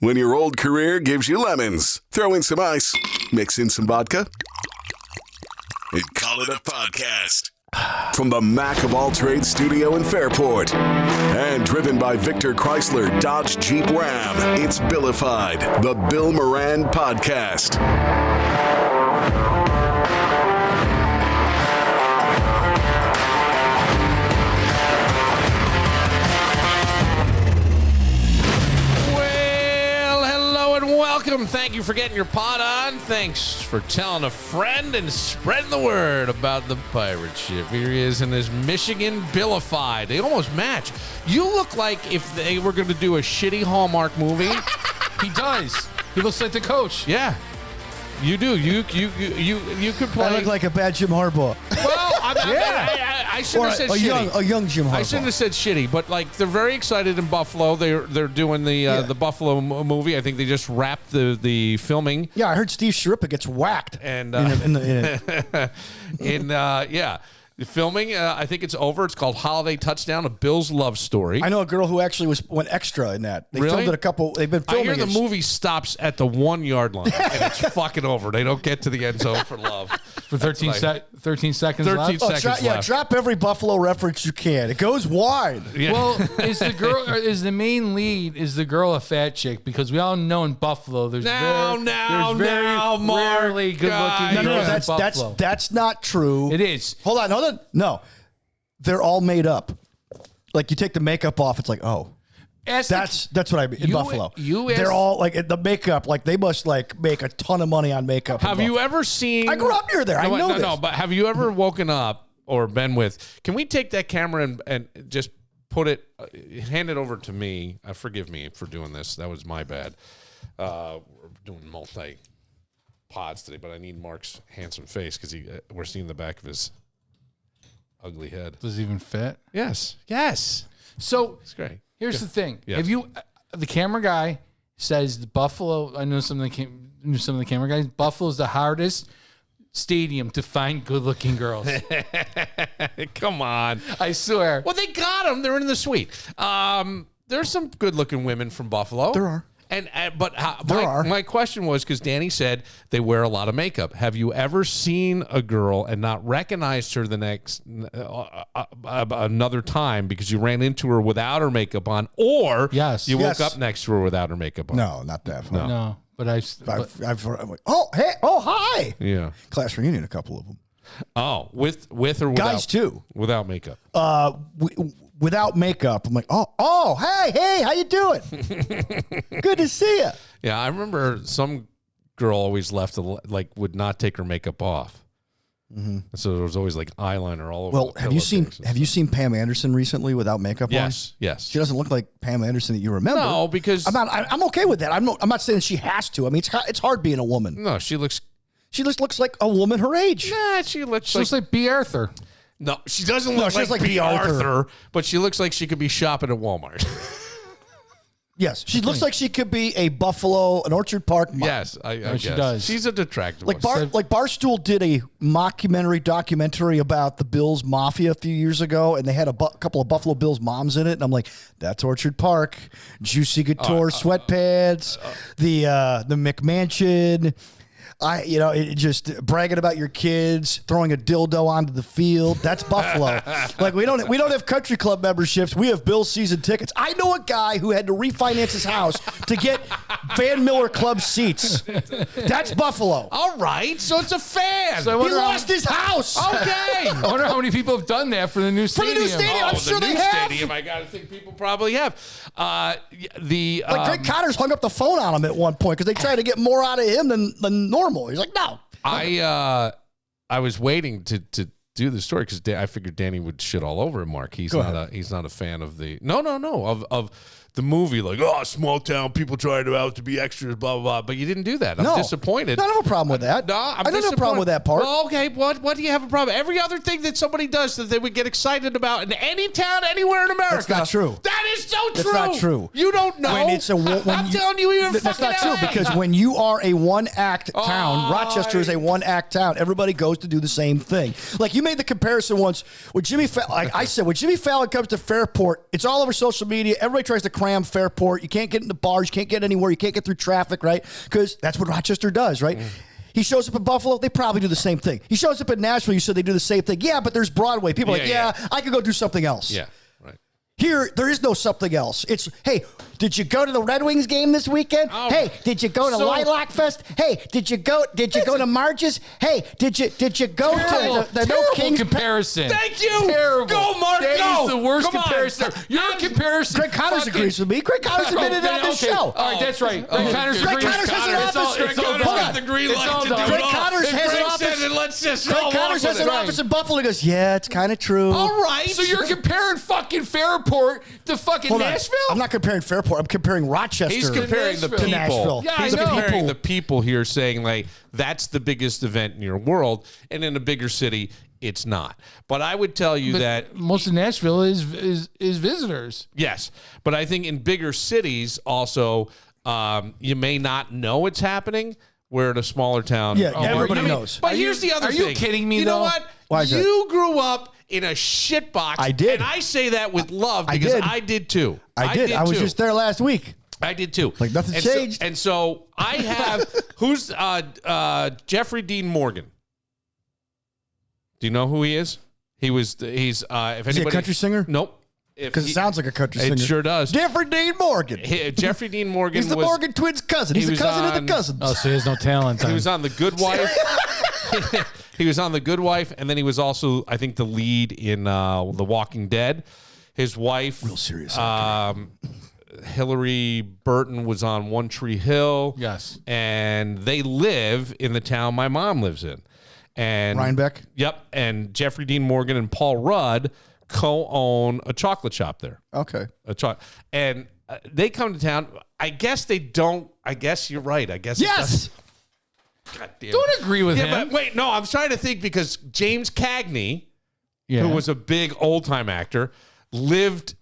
When your old career gives you lemons, throw in some ice, mix in some vodka, and call it a podcast. From the Mac of All Trades studio in Fairport and driven by Victor Chrysler Dodge Jeep Ram, it's Billified, the Bill Moran Podcast. Welcome. Thank you for getting your pot on. Thanks for telling a friend and spreading the word about the pirate ship. Here he is in his Michigan Billified. They almost match. You look like if they were going to do a shitty Hallmark movie. He does. He looks like the coach. Yeah. You do. You could play. I look like a bad Jim Harbaugh. Well, I shouldn't have said shitty. A young Jim Harbaugh. I shouldn't have said shitty, but like they're very excited in Buffalo. They're doing the Buffalo movie. I think they just wrapped the filming. Yeah, I heard Steve Sharippa gets whacked. And the filming, I think it's over. It's called Holiday Touchdown, a Bill's Love Story. I know a girl who actually went extra in that. They filmed it a couple. They've been filming. I hear the movie stops at the 1 yard line and it's fucking over. They don't get to the end zone for love. For 13 seconds 13 left? seconds left. Yeah, drop every Buffalo reference you can. It goes wide. Yeah. Well, is the main lead the girl a fat chick? Because we all know in Buffalo there's very rarely good looking girls in Buffalo. That's not true. It is. Hold on. No. They're all made up. Like you take the makeup off, it's like, oh. That's what I mean in Buffalo. They're all like the makeup, like they must like make a ton of money on makeup. Have you ever seen? I grew up near there. I know this. No, but have you ever woken up or been with? Can we take that camera and just put it, hand it over to me? Forgive me for doing this. That was my bad. We're doing multi pods today, but I need Mark's handsome face because we're seeing the back of his ugly head. Does it even fit? Yes. So it's great. Here's the thing. Yes. If you, the camera guy says the Buffalo, I know some of the camera guys, Buffalo's the hardest stadium to find good-looking girls. Come on. I swear. Well, they got them. They're in the suite. There's some good-looking women from Buffalo. There are. But my question was, because Danny said they wear a lot of makeup. Have you ever seen a girl and not recognized her the next another time because you ran into her without her makeup on, or you woke up next to her without her makeup on? No, not that. No, but I'm like, hi. Yeah. Class reunion, a couple of them. Oh, with or without? Guys too. Without makeup. Without makeup, I'm like, hey, how you doing? Good to see you. Yeah, I remember some girl always left, would not take her makeup off. Mm-hmm. So there was always like eyeliner all over. Well, have you seen Pam Anderson recently without makeup on? Yes. She doesn't look like Pam Anderson that you remember. No, because I'm okay with that. I'm not saying she has to. I mean, it's hard being a woman. No, she just looks like a woman her age. Nah, she looks like B. Arthur. No, she doesn't look like B. Arthur, but she looks like she could be shopping at Walmart. Yes, she looks like she could be a Buffalo, an Orchard Park mom. Yes, I guess. She does. She's a detractor. Like Barstool did a documentary about the Bills Mafia a few years ago, and they had a couple of Buffalo Bills moms in it, and I'm like, that's Orchard Park. Juicy Couture sweatpants, the McMansion. Just bragging about your kids, throwing a dildo onto the field. That's Buffalo. Like we don't have country club memberships. We have Bills season tickets. I know a guy who had to refinance his house to get Van Miller Club seats. That's Buffalo. All right, so it's a fan. So he lost his house. Okay. I wonder how many people have done that for the new stadium. I'm sure they have. Stadium, I gotta think people probably have. Greg Connors hung up the phone on him at one point because they tried to get more out of him than normal. He's like, no. I was waiting to do the story because I figured Danny would shit all over Mark. He's not a fan of the of the movie, like, small town, people trying to be extras, blah, blah, blah. But you didn't do that. I'm disappointed. I don't have a problem with that. I don't have a problem with that part. Well, okay, what do you have a problem? Every other thing that somebody does that they would get excited about in any town, anywhere in America. That's not true. That is so true. That's not true. You don't know. I'm telling you, even that's fucking not true LA. because when you are a one-act town, Rochester is a one-act town. Everybody goes to do the same thing. Like you made the comparison once with Jimmy Fallon. Like I said, when Jimmy Fallon comes to Fairport, it's all over social media. Everybody tries to cram Fairport. You can't get into bars. You can't get anywhere. You can't get through traffic, right? Because that's what Rochester does, right? He shows up in Buffalo, they probably do the same thing. He shows up in Nashville, you said they do the same thing. Yeah, but there's Broadway. People are like, I could go do something else. Yeah, right. Here, there is no something else. It's, hey, did you go to the Red Wings game this weekend? Oh, hey, did you go to Lilac Fest? Hey, did you go to Marge's? Hey, did you go to the No Kings comparison? Thank you. Terrible. Go, Mark. That go. is the worst Come comparison. on. Your comparison. Greg Connors agrees with me. Greg Connors admitted it on the show. All right, that's right. Greg Connors has an office. Greg Connors got the green light to do it all. Greg Connors has an office. Let's just Greg Connors has an office in Buffalo. He goes, yeah, it's kind of true. All right. So you're comparing fucking Fairport to fucking Nashville? I'm not comparing Fairport. I'm comparing Rochester. He's comparing the to people. Nashville. Yeah, He's I know. comparing the people here, saying like that's the biggest event in your world, and in a bigger city, it's not. But I would tell you that most of Nashville is visitors. yes, but I think in bigger cities also, you may not know it's happening. Where in a smaller town, Yeah, everybody knows. But here's the other thing. Are you kidding me? You know what? Why is you grew up in a shit box. I did. And I say that with love because I did too. I did. I was just there last week. I did too. Like nothing changed. And so I have who's Jeffrey Dean Morgan. Do you know who he is? He's if anybody, Is he a country singer? Nope. Because it sounds like a country singer. It sure does. Jeffrey Dean Morgan. Jeffrey Dean Morgan. He's the Morgan twins' cousin. He's the cousin of the cousins. Oh, so he has no talent. Then. He was on The Good Wife. He was on The Good Wife, and then he was also, I think, the lead in The Walking Dead. His wife, real serious. Hillary Burton, was on One Tree Hill. Yes, and they live in the town my mom lives in. And Rhinebeck. Yep, and Jeffrey Dean Morgan and Paul Rudd co-own a chocolate shop there. Okay. And they come to town. I guess they don't. I guess you're right. I guess yes. God damn. Don't agree with him. But wait, no, I'm trying to think because James Cagney, who was a big old time actor, lived.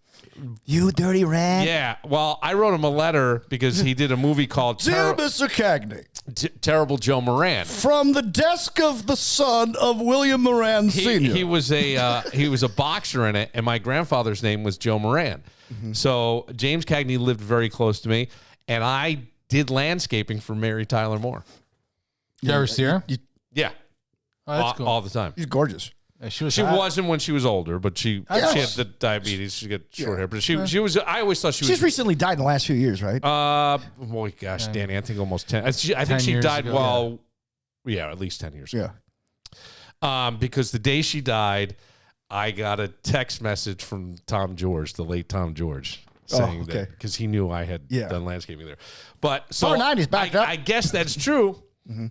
You dirty rat. Yeah. Well, I wrote him a letter because he did a movie called Dear Mr. Cagney. Terrible Joe Moran. From the desk of the son of William Moran Sr. He was a boxer in it, and my grandfather's name was Joe Moran. Mm-hmm. So James Cagney lived very close to me, and I did landscaping for Mary Tyler Moore. You ever see her? Yeah. Oh, that's cool. All the time. She's gorgeous. She wasn't when she was older, but she had the diabetes. She got short hair, but she was. I always thought she was. She's recently died in the last few years, right? Boy, gosh, Danny, I think almost 10. I think she died ago, at least 10 years ago. Yeah. Because the day she died, I got a text message from Tom George, the late Tom George, saying that because he knew I had done landscaping there. But so 490's backed up. I guess that's true. Mm-hmm.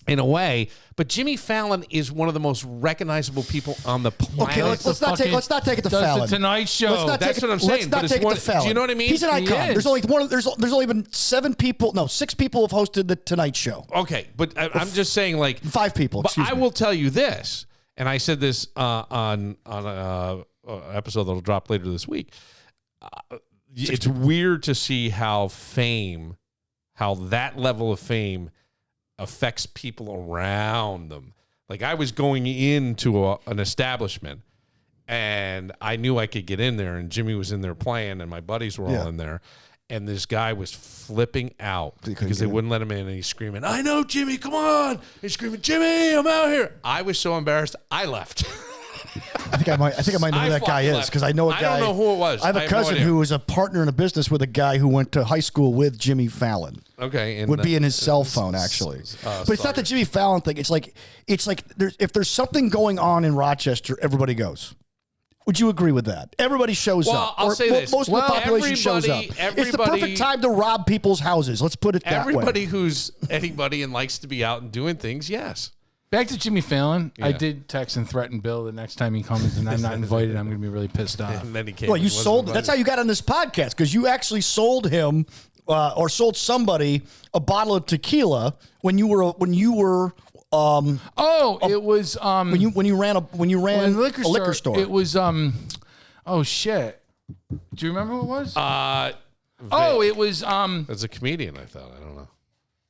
In a way, but Jimmy Fallon is one of the most recognizable people on the planet. Okay, let's not take it to Fallon. The Tonight Show. That's what I'm saying. Let's not take it to Fallon. Do you know what I mean? He's an icon. There's only been 6 people have hosted the Tonight Show. Okay, but I'm just saying, like 5 people. But I will tell you this, and I said this on an episode that'll drop later this week. It's weird to see how that level of fame affects people around them. Like I was going into an establishment and I knew I could get in there, and Jimmy was in there playing and my buddies were all in there, and this guy was flipping out because they wouldn't let him in, and he's screaming, "I know, Jimmy, come on." He's screaming, "Jimmy, I'm out here." I was so embarrassed I left. I think I might know who that guy is because I know a guy. I don't know who it was. I have a cousin who was a partner in a business with a guy who went to high school with Jimmy Fallon. Okay, would be in his cell phone actually, but it's not the Jimmy Fallon thing. It's like if there's something going on in Rochester, everybody goes. Would you agree with that? Everybody shows up. I'll say this. Most of the population shows up. It's the perfect time to rob people's houses. Let's put it that way. Everybody who's anybody and likes to be out and doing things, yes. Back to Jimmy Fallon. Yeah. I did text and threaten Bill the next time he comes and I'm not invited, I'm going to be really pissed off. And then he came. Well, you sold. That's how you got on this podcast, because you actually sold him or sold somebody a bottle of tequila when you were. It was when you ran a liquor store. It was oh shit. Do you remember what it was? It was as a comedian. I thought.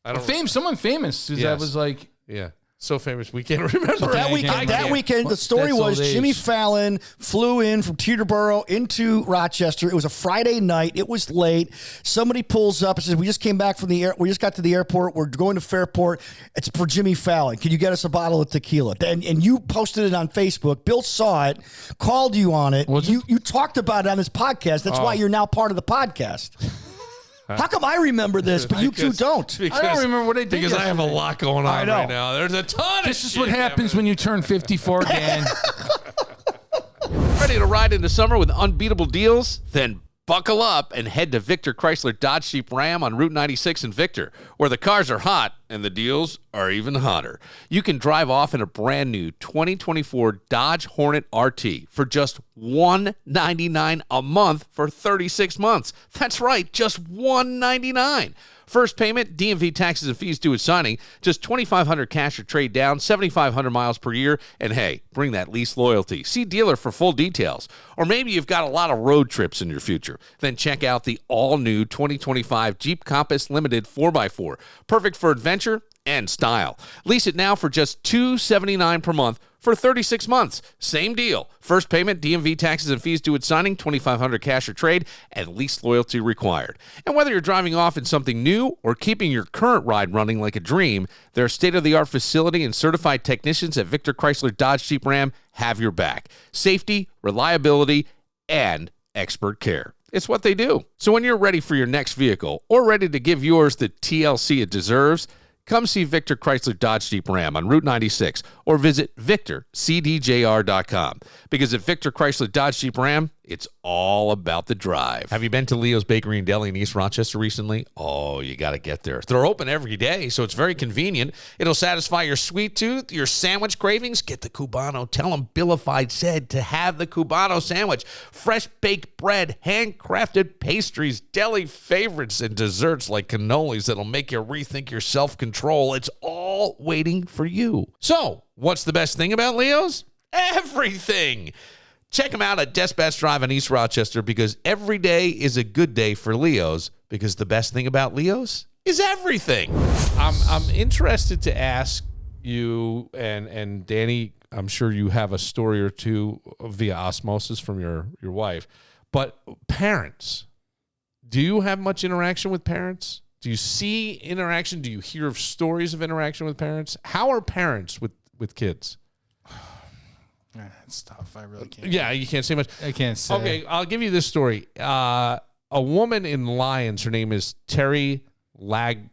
I don't know. Someone famous. That was like. Yeah. So famous we can't remember. So that weekend, the story was Jimmy Fallon flew in from Teterboro into Rochester. It was a Friday night. It was late. Somebody pulls up and says, "We just came back from the air. We just got to the airport. We're going to Fairport. It's for Jimmy Fallon. Can you get us a bottle of tequila?" And you posted it on Facebook. Bill saw it, called you on it. You talked about it on this podcast. That's why you're now part of the podcast. How come I remember this, but you two don't? I don't remember what I did. Because I have a lot going on right now. There's a ton This is what happens when you turn 54, Dan. Ready to ride into summer with unbeatable deals? Then buckle up and head to Victor Chrysler Dodge Jeep Ram on Route 96 in Victor, where the cars are hot and the deals are even hotter. You can drive off in a brand new 2024 Dodge Hornet RT for just $199 a month for 36 months. That's right, just $199. First payment, DMV taxes and fees due at signing, just $2,500 cash or trade down, 7,500 miles per year, and hey, bring that lease loyalty. See dealer for full details. Or maybe you've got a lot of road trips in your future. Then check out the all-new 2025 Jeep Compass Limited 4x4. Perfect for adventure and style. Lease it now for just $279 per month for 36 months. Same deal. First payment, DMV taxes and fees due at signing, $2,500 cash or trade, and lease loyalty required. And whether you're driving off in something new or keeping your current ride running like a dream, their state-of-the-art facility and certified technicians at Victor Chrysler Dodge Jeep Ram have your back. Safety, reliability, and expert care. It's what they do. So when you're ready for your next vehicle or ready to give yours the TLC it deserves, come see Victor Chrysler Dodge Jeep Ram on Route 96 or visit VictorCDJR.com. Because at Victor Chrysler Dodge Jeep Ram, it's all about the drive. Have you been to Leo's Bakery and Deli in East Rochester recently? Oh, you got to get there. They're open every day, so it's very convenient. It'll satisfy your sweet tooth, your sandwich cravings. Get the Cubano. Tell them Billified said to have the Cubano sandwich. Fresh baked bread, handcrafted pastries, deli favorites, and desserts like cannolis that'll make you rethink your self-control. It's all waiting for you. So, what's the best thing about Leo's? Everything. Check them out at Despatch Drive in East Rochester because every day is a good day for Leo's because the best thing about Leo's is everything. I'm interested to ask you, and Danny, I'm sure you have a story or two via osmosis from your wife, but parents, do you have much interaction with parents? Do you see interaction? Do you hear of stories of interaction with parents? How are parents with kids? It's tough. I really can't. Yeah, you can't say much. I can't say. Okay, I'll give you this story. A woman in Lyons, her name is Terry Legrand,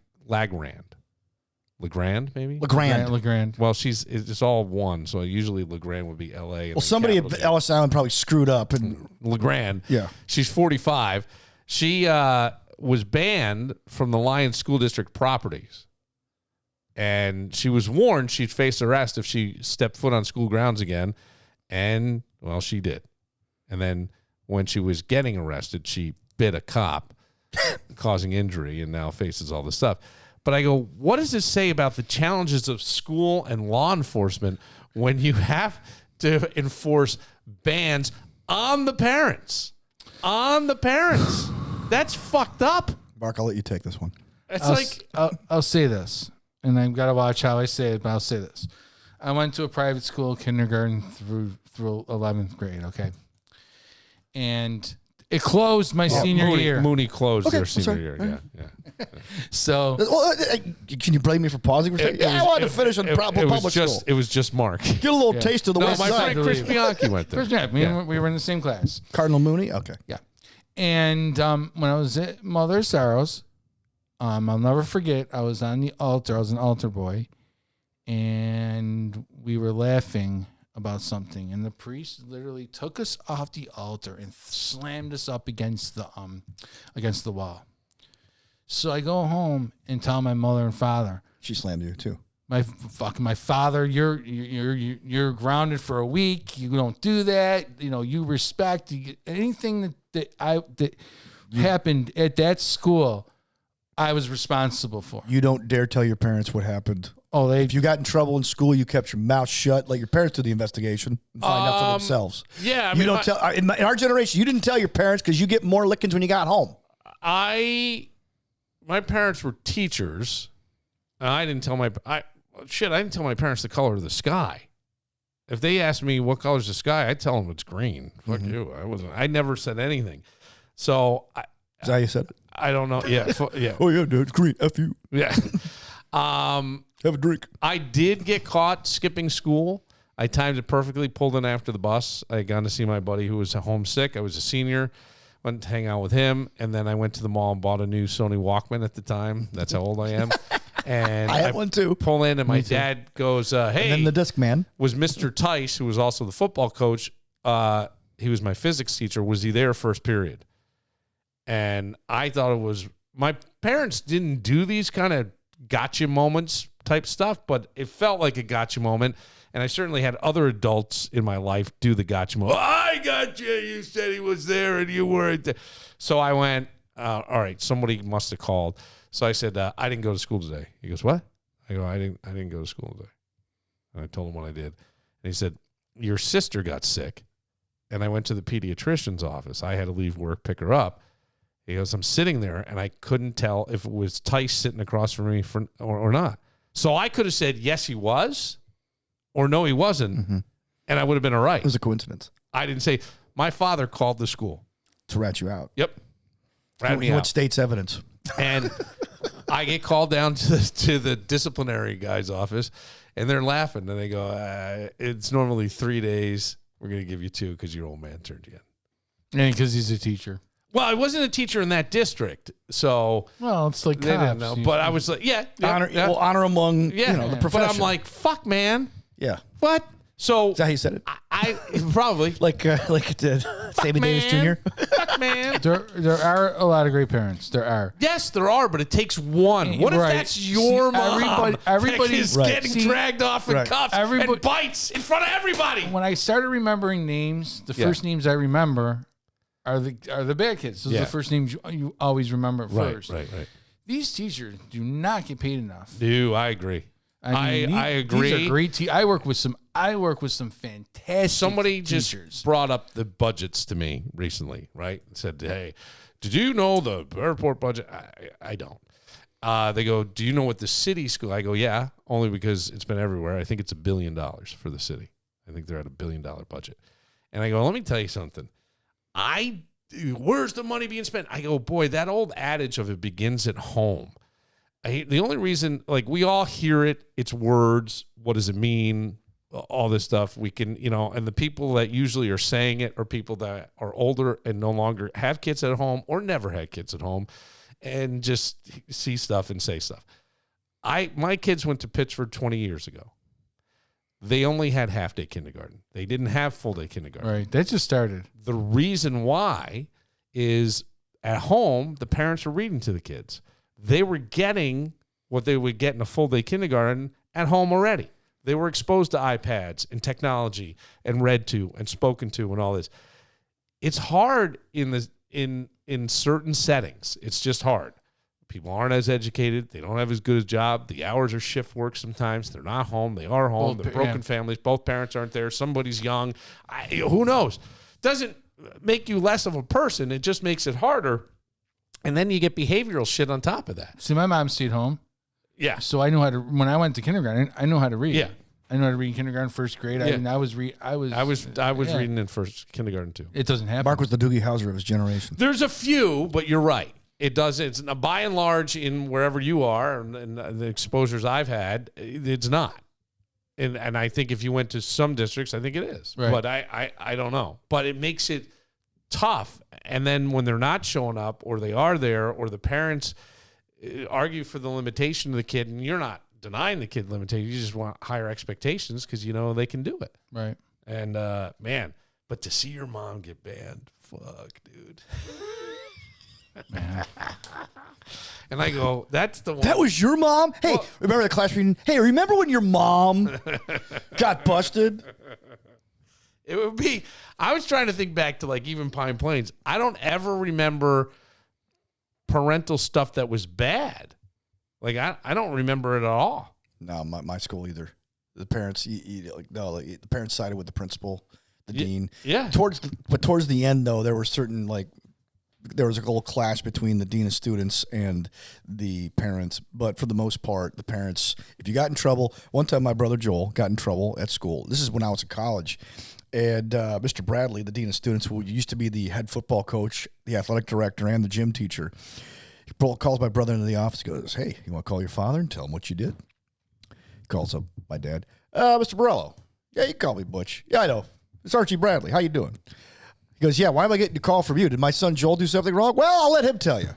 maybe? Legrand. Well, it's all one, so usually Legrand would be L.A. Well, somebody at Ellis Island probably screwed up. And Legrand. Yeah. She's 45. She was banned from the Lyons School District properties. And she was warned she'd face arrest if she stepped foot on school grounds again. And, well, she did. And then when she was getting arrested, she bit a cop, causing injury, and now faces all this stuff. But I go, what does this say about the challenges of school and law enforcement when you have to enforce bans on the parents? On the parents. That's fucked up. Mark, I'll let you take this one. I'll say this. And I've got to watch how I say it, but I'll say this. I went to a private school, kindergarten through 11th grade, okay? And it closed my senior year. Mooney closed their senior year, yeah. So... can you blame me for pausing? I wanted to finish on public school. It was just Mark. Get a little taste of the West my Side. friend Chris Bianchi went there. We were in the same class. Cardinal Mooney? Okay. Yeah. And when I was at Mother Sorrow's, I'll never forget, I was on the altar. I was an altar boy. And we were laughing about something. And the priest literally took us off the altar and slammed us up against the wall. So I go home and tell my mother and father. She slammed you too. My father, you're grounded for a week. You don't do that. You respect anything that happened at that school. I was responsible for. You don't dare tell your parents what happened. Oh, if you got in trouble in school, you kept your mouth shut. Let your parents do the investigation and find out for themselves. Yeah, you don't tell. In our generation, you didn't tell your parents because you get more lickings when you got home. My parents were teachers. I didn't tell shit, I didn't tell my parents the color of the sky. If they asked me what color's the sky, I'd tell them it's green. Fuck you. I never said anything. So Is that how you said it? I don't know. Yeah. Yeah. Oh, yeah, dude, it's green. F you. Yeah. Have a drink. I did get caught skipping school. I timed it perfectly, pulled in after the bus. I got to see my buddy who was homesick. I was a senior. Went to hang out with him. And then I went to the mall and bought a new Sony Walkman at the time. That's how old I am. And I had one too. Pull in, and my dad goes, hey. And then the disc man was Mr. Tice, who was also the football coach. He was my physics teacher. Was he there first period? And I thought it was, my parents didn't do these kind of gotcha moments type stuff, but it felt like a gotcha moment. And I certainly had other adults in my life do the gotcha moment. I got you. You said he was there and you weren't there. So I went, all right, somebody must have called. So I said, I didn't go to school today. He goes, what? I go, I didn't go to school today. And I told him what I did. And he said, your sister got sick. And I went to the pediatrician's office. I had to leave work, pick her up. He goes, I'm sitting there, and I couldn't tell if it was Tice sitting across from me or not. So I could have said, yes, he was, or no, he wasn't, and I would have been all right. It was a coincidence. I didn't say, my father called the school. To rat you out. Yep. Rat me What out. state's evidence? And I get called down to the disciplinary guy's office, and they're laughing, and they go, it's normally 3 days. We're going to give you 2 because your old man turned you in. And because he's a teacher. Well, I wasn't a teacher in that district, so Well, it's like they didn't cops. know. But I was like, Honor among yeah. the profession. But I'm like, fuck, man. yeah. What? So Is that how you said it? I probably Like it did Sammy Davis man. Jr.? Fuck, man. There are a lot of great parents. There are. Yes, there are, but it takes one. What if Right. that's your See, mom? everybody- is Right. getting See, dragged off in right. cuffs Everybody- and bites in front of everybody. When I started remembering names, the Yeah. first names I remember are the bad kids. Those are Yeah. the first names you always remember first. Right. These teachers do not get paid enough. Do I agree? I agree. These are great. I work with some fantastic. Somebody teachers. just brought up the budgets to me recently, right? Said, hey, did you know the airport budget? I don't. They go, do you know what the city school? I go, yeah, only because it's been everywhere. I think it's $1 billion for the city. I think they're at $1 billion budget. And I go, let me tell you something. Where's the money being spent? I go, boy, that old adage of it begins at home. The only reason, like, we all hear it, it's words. What does it mean? All this stuff. We can, and the people that usually are saying it are people that are older and no longer have kids at home or never had kids at home and just see stuff and say stuff. My kids went to Pittsford 20 years ago. They only had half-day kindergarten. They didn't have full-day kindergarten. Right. That just started. The reason why is at home, the parents are reading to the kids. They were getting what they would get in a full-day kindergarten at home already. They were exposed to iPads and technology and read to and spoken to and all this. It's hard in certain settings. It's just hard. People aren't as educated. They don't have as good a job. The hours are shift work sometimes. They're not home. They are home. They're broken families. Both parents aren't there. Somebody's young. Who knows? Doesn't make you less of a person. It just makes it harder. And then you get behavioral shit on top of that. See, my mom stayed home. Yeah. So I knew how to, when I went to kindergarten, I know how to read. Yeah. I know how to read in kindergarten, first grade. Yeah. I was reading in first kindergarten too. It doesn't happen. Mark was the Doogie Howser of his generation. There's a few, but you're right. It does. It's by and large in wherever you are and the exposures I've had, it's not. And I think if you went to some districts, I think it is. Right. But I don't know. But it makes it tough. And then when they're not showing up or they are there or the parents argue for the limitation of the kid and you're not denying the kid limitation, you just want higher expectations because you know they can do it. Right. And man, but to see your mom get banned, fuck, dude. Man. And I go, that's the one. That was your mom? Hey, Well- remember the class reading? Hey, remember when your mom got busted? It would be, I was trying to think back to like even Pine Plains. I don't ever remember parental stuff that was bad. Like I don't remember it at all. No, my school either. The parents, the parents sided with the principal, the dean. Yeah. Towards the end though, there were certain like there was a little clash between the dean of students and the parents. But for the most part, the parents, if you got in trouble, one time my brother Joel got in trouble at school. This is when I was in college. And Mr. Bradley, the dean of students, who used to be the head football coach, the athletic director, and the gym teacher, he calls my brother into the office. He goes, "Hey, you want to call your father and tell him what you did?" He calls up my dad. "Mr. Borello." "Yeah, you call me Butch." "Yeah, I know. It's Archie Bradley. How you doing?" He goes, "Yeah, why am I getting a call from you? Did my son Joel do something wrong?" "Well, I'll let him tell you."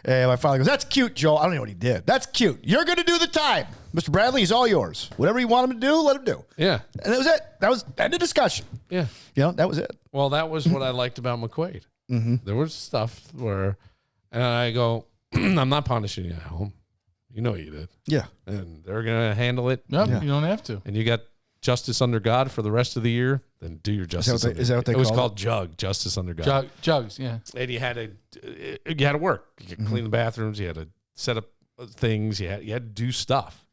And my father goes, "That's cute, Joel." "I don't know what he did." "That's cute. You're going to do the time. Mr. Bradley, he's all yours. Whatever you want him to do, let him do." Yeah. And that was it. That was end of discussion. Yeah. That was it. Well, that was what I liked about McQuaid. Mm-hmm. There was stuff where, and I go, "I'm not punishing you at home. You know you did." Yeah. And they're going to handle it. Yep, you don't have to. And you got justice under God for the rest of the year, then do your justice. Is that what they it was call called justice under God. Jugs, yeah. And you had to work. You had to clean the bathrooms. You had to set up things. You had to do stuff.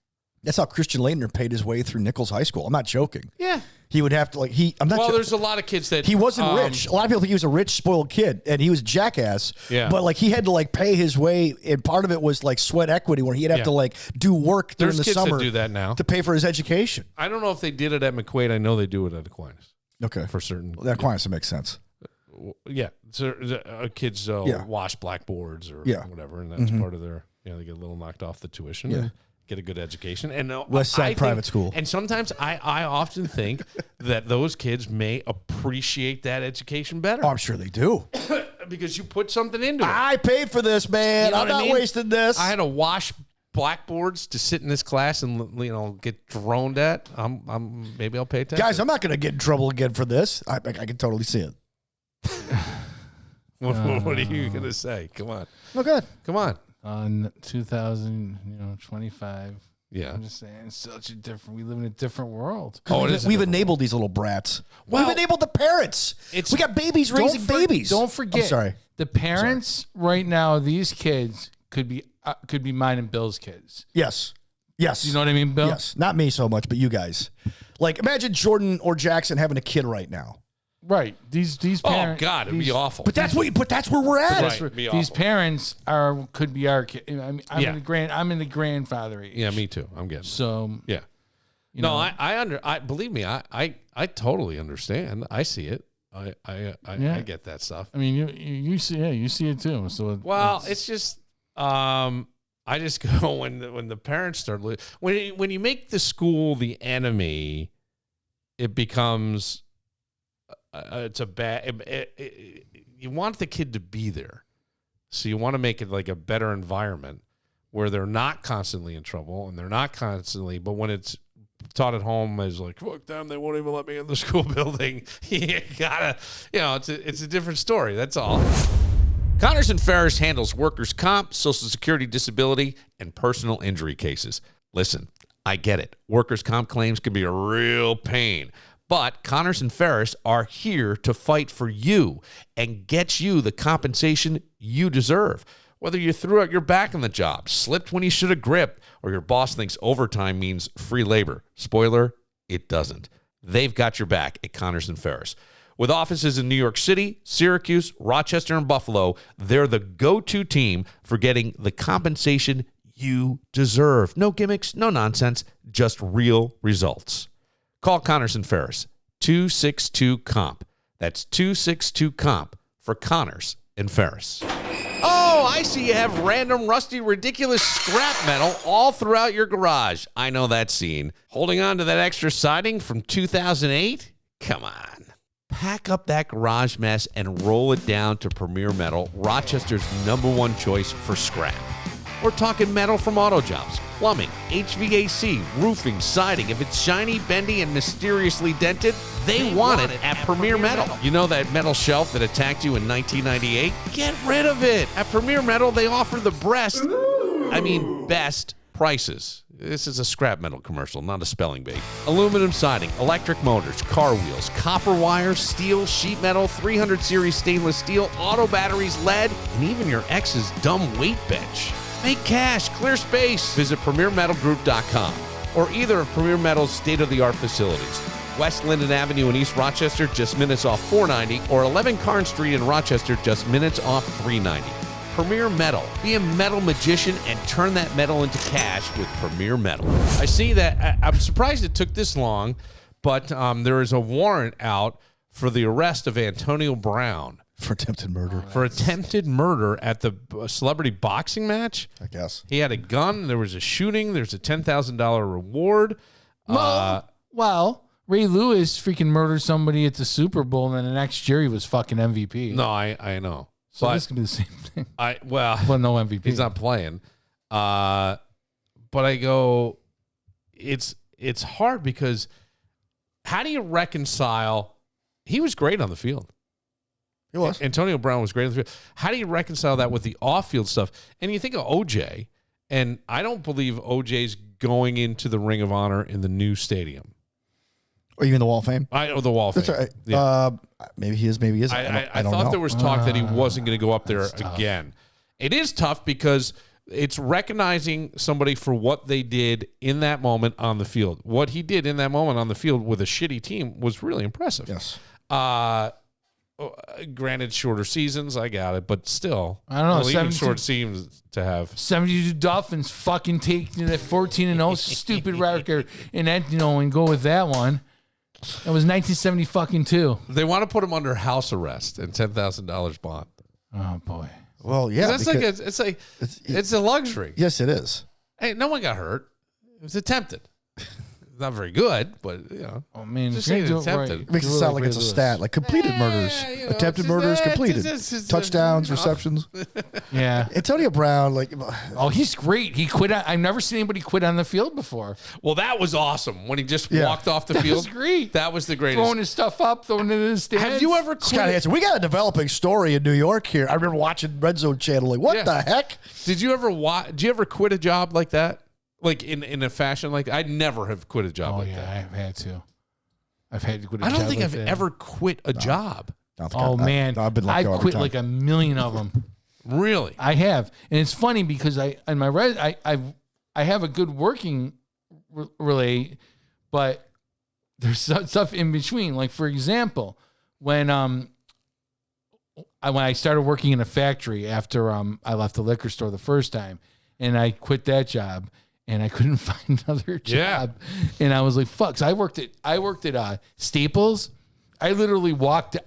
That's how Christian Leitner paid his way through Nichols High School. I'm not joking. Yeah. He would have to There's a lot of kids that he wasn't rich. A lot of people think he was a rich, spoiled kid, and he was a jackass. Yeah. But he had to pay his way, and part of it was sweat equity, where he'd have to do work during There's the kids summer that do that now to pay for his education. I don't know if they did it at McQuaid. I know they do it at Aquinas. Okay. For certain. Well, that Aquinas makes sense. Yeah. So kids wash blackboards or whatever, and that's part of their. They get a little knocked off the tuition. Yeah. And get a good education. And West Side private school. And sometimes I often think that those kids may appreciate that education better. Oh, I'm sure they do. Because you put something into it. I paid for this, man. You know I'm not wasting this. I had to wash blackboards to sit in this class and get droned at. Maybe I'll pay attention. Guys, I'm not going to get in trouble again for this. I can totally see it. What are you going to say? Come on. Oh, good. Come on. On 2025. Yeah. I'm just saying, it's such a different. We live in a different world. We've enabled these little brats. Well, we've enabled the parents. We got babies raising babies. Don't forget. I'm sorry. The parents right now, these kids could be mine and Bill's kids. Yes. You know what I mean, Bill? Yes. Not me so much, but you guys. Imagine Jordan or Jackson having a kid right now. Right. These parents. Oh God, it'd be awful. But that's where we're at. Right. These parents could be our kid. I'm in the grandfather age. Yeah, me too. I'm getting so. Yeah. I believe me. I totally understand. I see it. I get that stuff. I mean, you see it too. So it's just I just go when the parents start when you make the school the enemy, it becomes. It's a bad. You want the kid to be there, so you want to make it a better environment where they're not constantly in trouble and they're not constantly. But when it's taught at home as fuck them, they won't even let me in the school building. You gotta, it's a different story. That's all. Connors & Ferris handles workers' comp, Social Security disability, and personal injury cases. Listen, I get it. Workers' comp claims can be a real pain. But Connors & Ferris are here to fight for you and get you the compensation you deserve. Whether you threw out your back on the job, slipped when you should have gripped, or your boss thinks overtime means free labor. Spoiler, it doesn't. They've got your back at Connors & Ferris. With offices in New York City, Syracuse, Rochester, and Buffalo, they're the go-to team for getting the compensation you deserve. No gimmicks, no nonsense, just real results. Call Connors & Ferris, 262-COMP. That's 262-COMP for Connors & Ferris. Oh, I see you have random, rusty, ridiculous scrap metal all throughout your garage. I know that scene. Holding on to that extra siding from 2008? Come on. Pack up that garage mess and roll it down to Premier Metal, Rochester's #1 choice for scrap. We're talking metal from auto jobs, plumbing, HVAC, roofing, siding. If it's shiny, bendy, and mysteriously dented, they want it at Premier Metal. You know that metal shelf that attacked you in 1998? Get rid of it. At Premier Metal, they offer the best prices. This is a scrap metal commercial, not a spelling bee. Aluminum siding, electric motors, car wheels, copper wire, steel, sheet metal, 300 series stainless steel, auto batteries, lead, and even your ex's dumb weight bench. Make cash, clear space. Visit PremierMetalGroup.com or either of Premier Metal's state-of-the-art facilities. West Linden Avenue in East Rochester, just minutes off 490, or 11 Carn Street in Rochester, just minutes off 390. Premier Metal. Be a metal magician and turn that metal into cash with Premier Metal. I see that. I'm surprised it took this long, but there is a warrant out for the arrest of Antonio Brown. For attempted murder. For attempted murder at the celebrity boxing match. I guess. He had a gun. There was a shooting. There's a $10,000 reward. Well, Ray Lewis freaking murdered somebody at the Super Bowl, and then the next year he was fucking MVP. No, I know. So but this could be the same thing. Well, no MVP. He's not playing. But I go, it's hard because how do you reconcile? He was great on the field. He was. Antonio Brown was great on the field. How do you reconcile that with the off-field stuff? And you think of OJ, and I don't believe OJ's going into the Ring of Honor in the new stadium. Or even the Wall of Fame? I know the Wall of Fame. That's right. Yeah. Maybe he is, maybe he isn't. I don't thought know. there was talk that he wasn't going to go up there again. It is tough because it's recognizing somebody for what they did in that moment on the field. What he did in that moment on the field with a shitty team was really impressive. Yes. Granted, shorter seasons, I got it, but still, I don't know. Well, even short seems to have 72 Dolphins fucking take that 14-0 stupid record and that and go with that one. It was 1970 fucking 2. They want to put him under house arrest and $10,000 bond. Oh boy. Well, yeah. That's it's a luxury. Yes, it is. Hey, no one got hurt. It was attempted. Not very good, but Oh man, just if you're saying gonna do it attempted. right, Makes it do sound like Ray it's a Lewis. stat, like completed murders, attempted murders, completed, touchdowns, receptions. Yeah. Antonio Brown, like, Oh, he's great. He quit. I've never seen anybody quit on the field before. Well, that was awesome when he just Yeah. walked off the That field. was great. That was the greatest. Throwing his stuff up, throwing it in his stands. Have you ever Scott quit? Hansen, we got a developing story in New York here. I remember watching Red Zone Channel, like, what Yeah. the heck? Did you ever quit a job like that? Like in a fashion like I'd never have quit a job Oh like yeah, that. I've had to. I've had to quit. A I don't job think like I've that. ever quit a job. Oh man, I've been let I've go every quit time. like a million of them. Really? I have, and it's funny because I have a good working relay, but there's stuff in between. Like for example, when I started working in a factory after I left the liquor store the first time, and I quit that job. And I couldn't find another job, and I was like, "Fuck!" So I worked at Staples. I literally walked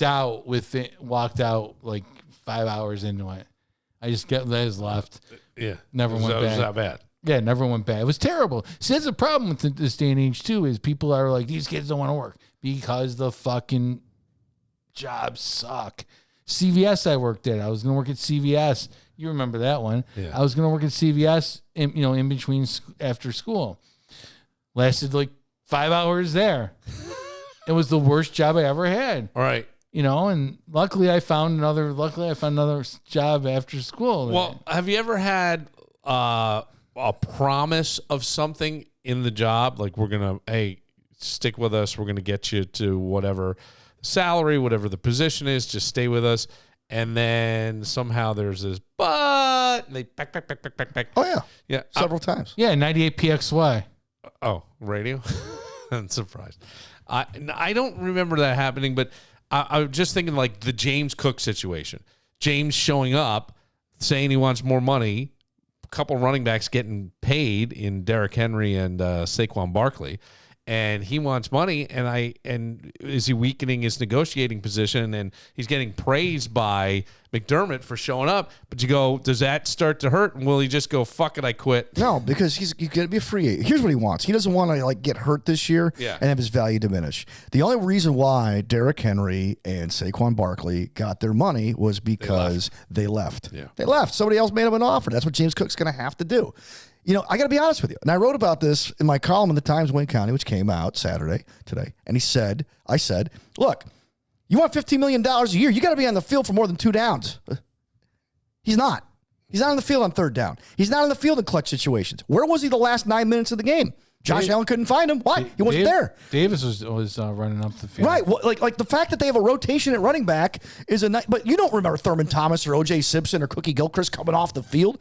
out like 5 hours into it. I just left. Yeah. Never went It was back. that bad. Yeah, never went back. It was terrible. See, that's the problem with this day and age too. Is people are like, these kids don't want to work because the fucking jobs suck. CVS I worked at. I was going to work at CVS. You remember that one. Yeah. I was going to work at CVS in between after school. Lasted like 5 hours there. It was the worst job I ever had. All right. And luckily I found another job after school. Well, have you ever had a promise of something in the job? Like, we're going to, stick with us. We're going to get you to whatever salary, whatever the position is, just stay with us. And then somehow there's this, but and they back. Oh, yeah. Yeah. Several times. Yeah, 98 PXY. Oh, radio? I'm surprised. I don't remember that happening, but I was just thinking like the James Cook situation. James showing up, saying he wants more money, a couple running backs getting paid in Derrick Henry and Saquon Barkley, and he wants money, and is he weakening his negotiating position? And he's getting praised by McDermott for showing up. But you go, does that start to hurt? And will he just go, fuck it, I quit? No, because he's going to be a free agent. Here's what he wants. He doesn't want to get hurt this year and have his value diminish. The only reason why Derrick Henry and Saquon Barkley got their money was because they left. Yeah. They left. Somebody else made them an offer. That's what James Cook's going to have to do. I got to be honest with you. And I wrote about this in my column in the Times Wayne County, which came out today. And I said, look, you want $15 million a year, you got to be on the field for more than 2 downs. He's not. He's not on the field on 3rd down. He's not on the field in clutch situations. Where was he the last 9 minutes of the game? Josh Allen couldn't find him. Why? He wasn't there. Davis was running up the field. Right. Well, like the fact that they have a rotation at running back is but you don't remember Thurman Thomas or O.J. Simpson or Cookie Gilchrist coming off the field.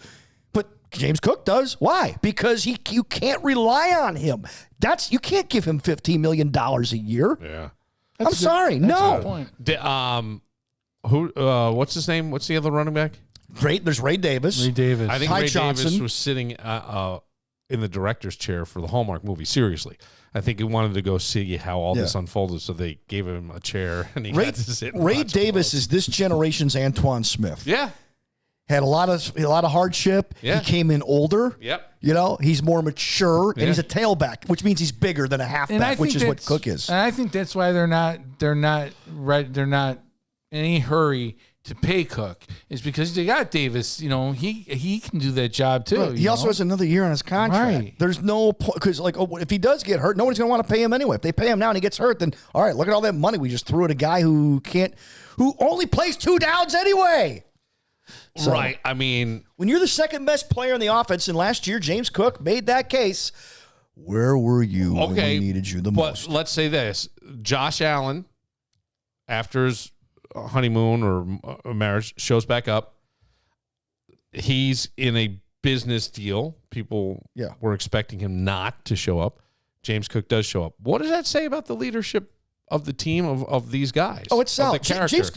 But James Cook does. Why? Because you can't rely on him. You can't give him $15 million a year. Yeah. I'm sorry. No. What's his name? What's the other running back? There's Ray Davis. Ray Davis. I think Ty Ray Johnson. Davis was sitting in the director's chair for the Hallmark movie. Seriously. I think he wanted to go see how all this unfolded, so they gave him a chair, and he had to sit and Ray watch Davis is this generation's Antoine Smith. Yeah. Had a lot of hardship. Yeah. He came in older. Yep. You know, he's more mature, and Yeah. he's a tailback, which means he's bigger than a halfback, which is what Cook is. And I think that's why they're not in any hurry to pay Cook, is because they got Davis. You know, he can do that job too. Right. He also has another year on his contract. Right. There's no point, because if he does get hurt, nobody's going to want to pay him anyway. If they pay him now and he gets hurt, then all right, look at all that money we just threw at a guy who only plays 2 downs anyway. So, Right. I mean, when you're the second best player in the offense, and last year James Cook made that case, where were you when we needed you the most? But let's say this. Josh Allen, after his honeymoon or marriage, shows back up. He's in a business deal. People were expecting him not to show up. James Cook does show up. What does that say about the leadership of the team of these guys? Oh, it's solid.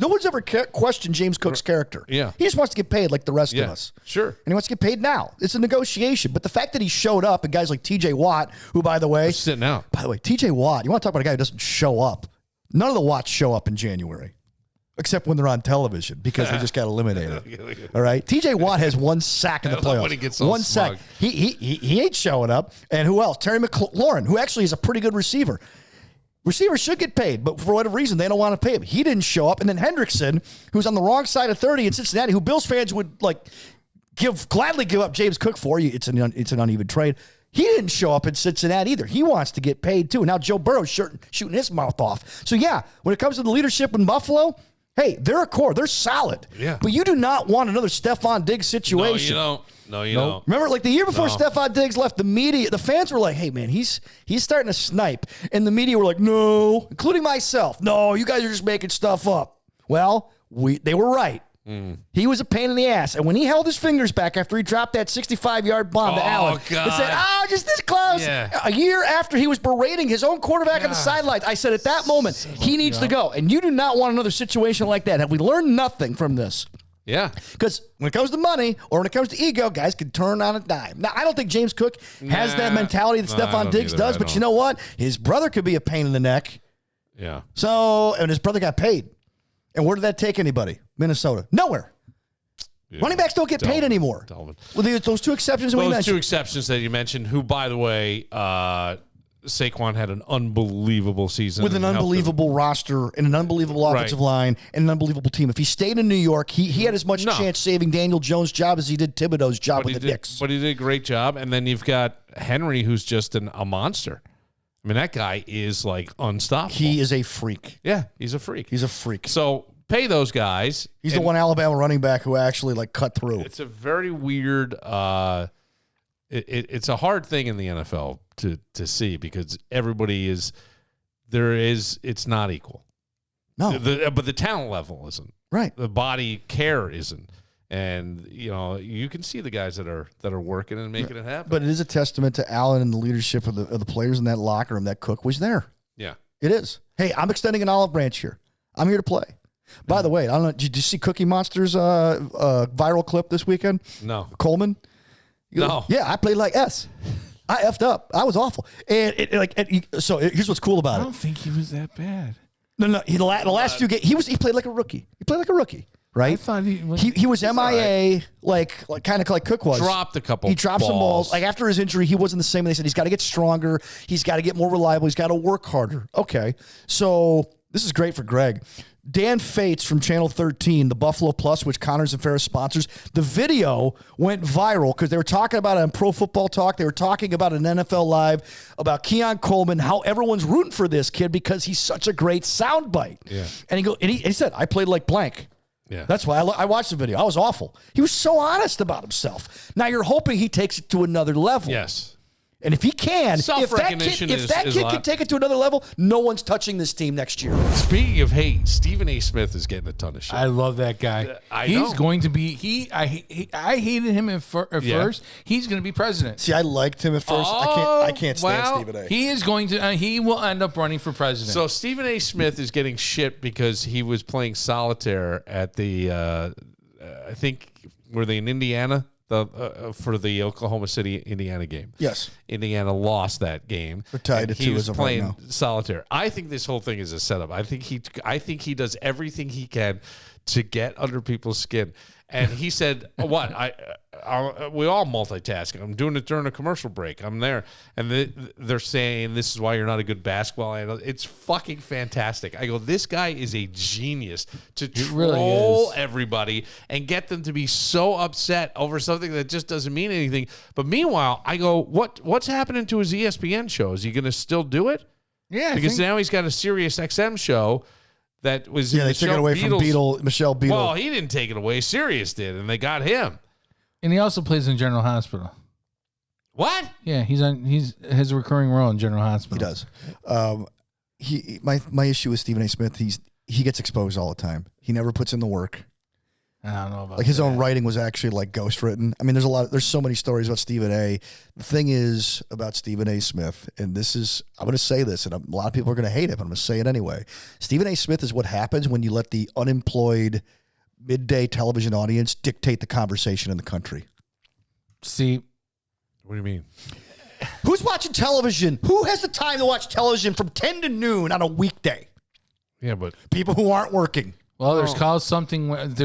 No one's ever questioned James Cook's character. Yeah. He just wants to get paid like the rest of us. Sure. And he wants to get paid now. It's a negotiation. But the fact that he showed up, and guys like TJ Watt, who, by the way, sitting out. By the way, TJ Watt, you want to talk about a guy who doesn't show up. None of the Watts show up in January, except when they're on television because they just got eliminated. All right. TJ Watt has 1 sack in the playoffs. When he gets all 1 sack. He ain't showing up. And who else? Terry McLaurin, who actually is a pretty good receiver. Receivers should get paid, but for whatever reason, they don't want to pay him. He didn't show up. And then Hendrickson, who's on the wrong side of 30 in Cincinnati, who Bills fans would gladly give up James Cook for you. It's an uneven trade. He didn't show up in Cincinnati either. He wants to get paid too. Now Joe Burrow's shooting his mouth off. So yeah, when it comes to the leadership in Buffalo, hey, they're a core. They're solid. Yeah. But you do not want another Stephon Diggs situation. No, you don't. Remember, like the year before Stephon Diggs left, the media, the fans were like, hey, man, he's starting to snipe. And the media were like, no, including myself. No, you guys are just making stuff up. Well, they were right. He was a pain in the ass. And when he held his fingers back after he dropped that 65-yard bomb to Allen, God. and said, just this close. Yeah. A year after he was berating his own quarterback on the sidelines, I said at that moment, he needs to go. And you do not want another situation like that. Have we learned nothing from this? Yeah. Because when it comes to money or when it comes to ego, guys can turn on a dime. Now, I don't think James Cook has that mentality that Stephon Diggs does, but you know what? His brother could be a pain in the neck. Yeah. So, and his brother got paid. And where did that take anybody? Minnesota. Nowhere. Yeah. Running backs don't get paid anymore. Well, those 2 exceptions we mentioned. Those 2 exceptions that you mentioned, who, by the way, Saquon had an unbelievable season. With an unbelievable roster and an unbelievable offensive line and an unbelievable team. If he stayed in New York, he had as much chance saving Daniel Jones' job as he did Thibodeau's job with the Knicks. But he did a great job. And then you've got Henry, who's just a monster. I mean, that guy is like unstoppable. He is a freak. Yeah, he's a freak. He's a freak. So pay those guys. He's the one Alabama running back who actually cut through. It's a very weird. It's a hard thing in the NFL to see because everybody is. It's not equal. No, but the talent level isn't right. The body care isn't. And you can see the guys that are working and making it happen. But it is a testament to Allen and the leadership of the players in that locker room that Cook was there. Yeah, it is. Hey, I'm extending an olive branch here. I'm here to play. By the way, I don't know. Did you see Cookie Monster's viral clip this weekend? No, Coleman. No. Yeah, I played like S. I effed up. I was awful. So here's what's cool about it. I don't think he was that bad. No. The last 2 games, he played like a rookie. He played like a rookie. Right? I thought he was MIA, like kind of like Cook was. Dropped a couple. He dropped some balls. Like after his injury, he wasn't the same. They said he's got to get stronger. He's got to get more reliable. He's got to work harder. Okay, so this is great for Greg. Dan Fates from Channel 13, the Buffalo Plus, which Connors and Ferris sponsors. The video went viral because they were talking about it on Pro Football Talk. They were talking about it on NFL Live about Keon Coleman, how everyone's rooting for this kid because he's such a great soundbite. Yeah, and he said, "I played like blank." Yeah, that's why I watched the video. I was awful. He was so honest about himself. Now you're hoping he takes it to another level. Yes. And if he can, if Self-recognition that kid can take it to another level, no one's touching this team next year. Speaking of hate, Stephen A. Smith is getting a ton of shit. I love that guy. He's going to be. I hated him at first. He's going to be president. See, I liked him at first. I can't stand Stephen A. He is going to. He will end up running for president. So Stephen A. Smith is getting shit because he was playing solitaire at the. I think were they in Indiana? For the Oklahoma City Indiana game. Yes. Indiana lost that game. We're tied to 2 he was as of playing right now. solitaire. I think this whole thing is a setup. I think he does everything he can to get under people's skin. And he said, "What? We all multitask. I'm doing it during a commercial break. I'm there." And they're saying, "This is why you're not a good basketball analyst." It's fucking fantastic. I go, "This guy is a genius to troll everybody and get them to be so upset over something that just doesn't mean anything." But meanwhile, I go, "What's happening to his ESPN show? Is he going to still do it?" Yeah, because now he's got a Sirius XM show. That was they took it away from Michelle Beadle. Well, he didn't take it away. Sirius did, and they got him. And he also plays in General Hospital. What? Yeah, he has a recurring role in General Hospital. He does. My issue with Stephen A. Smith, he gets exposed all the time. He never puts in the work. I don't know about like his own writing was actually like ghost written. I mean, there's so many stories about Stephen A. The thing is about Stephen A. Smith, and I'm going to say this, and a lot of people are going to hate it, but I'm going to say it anyway. Stephen A. Smith is what happens when you let the unemployed midday television audience dictate the conversation in the country. See, what do you mean? Who's watching television? Who has the time to watch television from 10 to noon on a weekday? Yeah, but people who aren't working. Well, there's